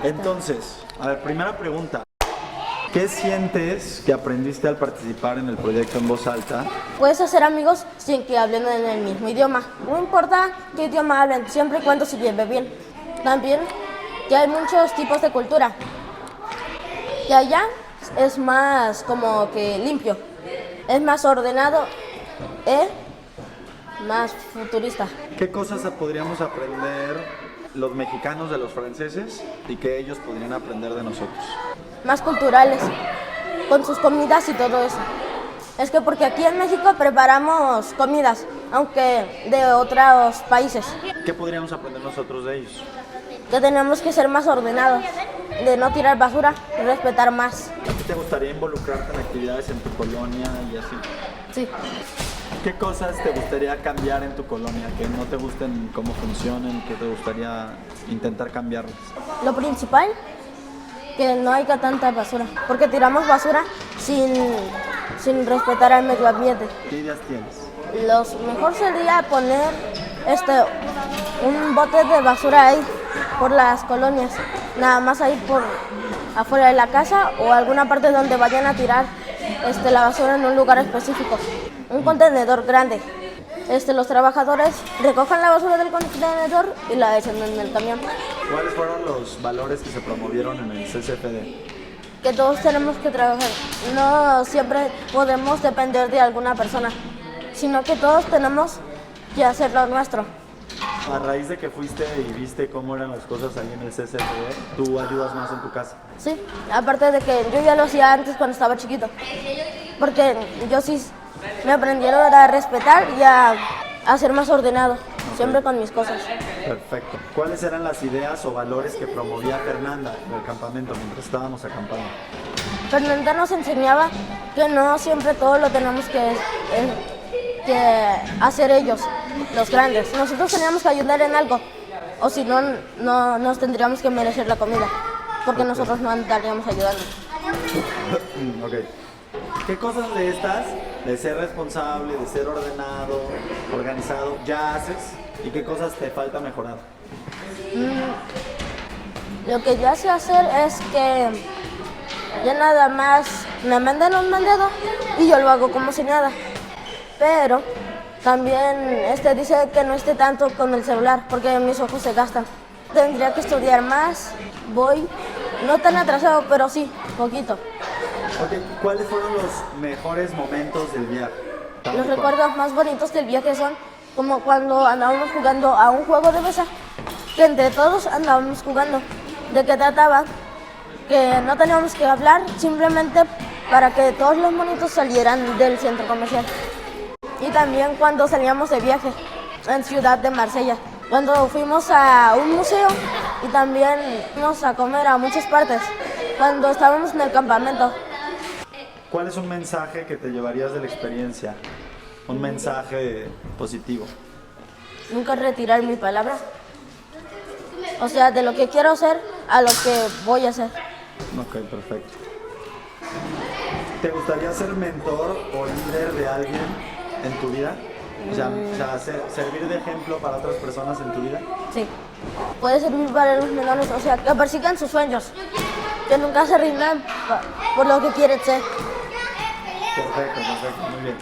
Entonces, a ver, primera pregunta. ¿Qué sientes que aprendiste al participar en el proyecto En Voz Alta? Puedes hacer amigos sin que hablen en el mismo idioma. No importa qué idioma hablen, siempre y cuando se lleve bien. También que hay muchos tipos de cultura. Que allá es más como que limpio, es más ordenado, más futurista. ¿Qué cosas podríamos aprender los mexicanos de los franceses y que ellos podrían aprender de nosotros? Más culturales, con sus comidas y todo eso. Es que porque aquí en México preparamos comidas, aunque de otros países, ¿Qué podríamos aprender nosotros de ellos? que tenemos que ser más ordenados, de no tirar basura y respetar más. ¿A ti te gustaría involucrarte en actividades en tu colonia y así? Sí. ¿Qué cosas te gustaría cambiar en tu colonia? Que no te gusten cómo funcionan, que te gustaría intentar cambiarlas. Lo principal, que no haya tanta basura, porque tiramos basura sin respetar al medio ambiente. ¿Qué ideas tienes? Lo mejor sería poner un bote de basura ahí por las colonias, nada más ahí por afuera de la casa o alguna parte donde vayan a tirar la basura en un lugar específico, un contenedor grande. Los trabajadores recojan la basura del contenedor y la echan en el camión. ¿Cuáles fueron los valores que se promovieron en el CCPD? Que todos tenemos que trabajar, no siempre podemos depender de alguna persona, sino que todos tenemos que hacer lo nuestro. A raíz de que fuiste y viste cómo eran las cosas ahí en el CCPD, ¿tú ayudas más en tu casa? Sí, aparte de que yo ya lo hacía antes cuando estaba chiquito, porque yo sí me aprendieron a respetar y a ser más ordenado, siempre con mis cosas. Perfecto. ¿Cuáles eran las ideas o valores que promovía Fernanda en el campamento mientras estábamos acampando? Fernanda nos enseñaba que no siempre todo lo tenemos que hacer ellos, los grandes. Nosotros teníamos que ayudar en algo, o si no, no nos tendríamos que merecer la comida, porque nosotros no andaríamos ayudando. Ok. ¿Qué cosas de estas, de ser responsable, de ser ordenado, organizado, ya haces? ¿Y qué cosas te falta mejorar? Lo que yo sé hacer es que ya nada más me mandan un mandado y yo lo hago como si nada. Pero también dice que no esté tanto con el celular porque mis ojos se gastan. Tendría que estudiar más, voy, no tan atrasado, pero sí, poquito. Ok, ¿cuáles fueron los mejores momentos del viaje? Los recuerdos más bonitos del viaje son como cuando andábamos jugando a un juego de mesa, que entre todos andábamos jugando. ¿De qué trataba? Que no teníamos que hablar, simplemente para que todos los monitos salieran del centro comercial. Y también cuando salíamos de viaje en Ciudad de Marsella, cuando fuimos a un museo y también fuimos a comer a muchas partes, cuando estábamos en el campamento. ¿Cuál es un mensaje que te llevarías de la experiencia? Un mensaje positivo. Nunca retirar mi palabra. O sea, de lo que quiero hacer a lo que voy a hacer. Ok, perfecto. ¿Te gustaría ser mentor o líder de alguien en tu vida? O sea, servir de ejemplo para otras personas en tu vida. Sí. Puede servir para los menores, o sea, que persigan sus sueños. Que nunca se rindan por lo que quieren ser. Perfecto, muy bien.